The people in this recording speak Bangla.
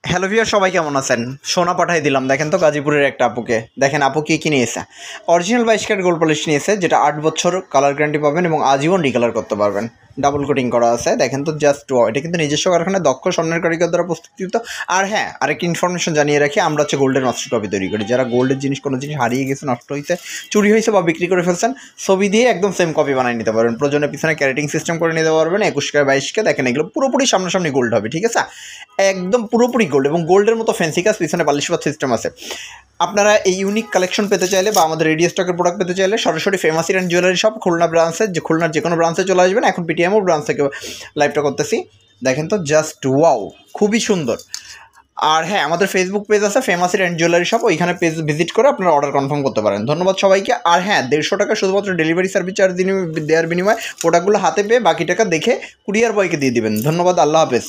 হ্যালো ভিউয়ার, সবাই কেমন আছেন? সোনা পাঠাই দিলাম, দেখেন তো গাজীপুরের একটা আপুকে। দেখেন আপু কী নিয়েছে। অরিজিনাল 22 ক্যারেট গোল্ড পলিশ নিয়েছে, যেটা 8 বছর কালার গ্যারান্টি পাবেন এবং আজীবন রিকালার করতে পারবেন। ডাবল কোটিং করা আছে, দেখেন তো জাস্ট ওয়াও। এটা কিন্তু নিজস্ব কারখানায় দক্ষ স্বর্ণের কারিগর দ্বারা প্রস্তুতকৃত। আর হ্যাঁ, আরেকটি ইনফরমেশন জানিয়ে রাখি, আমরা হচ্ছে গোল্ডের মাস্টার কপি তৈরি করি। যারা গোল্ডের জিনিস, কোনো জিনিস হারিয়ে গেছে, নষ্ট হয়েছে, চুরি হয়েছে বা বিক্রি করে ফেলছেন, ছবি দিয়ে একদম সেম কপি বানিয়ে নিতে পারবেন। প্রয়োজনে পিছনে ক্যারেটিং সিস্টেম করে নিতে পারবেন। 21 কে 22 কে দেখেন, এগুলো পুরোপুরি সামনাসামনি গোল্ড হবে, ঠিক আছে? একদম পুরোপুরি গোল্ড এবং গোল্ডের মতো ফ্যান্সি কাজ, পিছনে পালিশবাদ সিস্টেম আছে। আপনারা এই ইউনিক কালেকশন পেতে চাইলে বা আমাদের রেডিও স্টকের প্রোডাক্ট পেতে চাইলে সরাসরি famous and jewellery shop Khulna ব্রাঞ্চে, খুলনার যে কোনো ব্রাঞ্চে চলে আসবেন। এখন পিটিএমও ব্রাঞ্চ থেকে লাইভটা করতেছি, দেখেন তো জাস্ট ওয়াও, খুবই সুন্দর। আর হ্যাঁ, আমাদের ফেসবুক পেজ আছে ফেমাস অ্যান্ড জুয়েলারি শপ, ওইখানে পেজ ভিজিট করে আপনারা অর্ডার কনফার্ম করতে পারেন। ধন্যবাদ সবাইকে। আর হ্যাঁ, 150 টাকা শুধুমাত্র ডেলিভারি সার্ভিস চার্জ দেওয়ার বিনিময়ে প্রোডাক্টগুলো হাতে পেয়ে বাকি টাকা দেখে কুরিয়ার বয়কে দিয়ে দিবেন। ধন্যবাদ, আল্লাহ হাফেজ।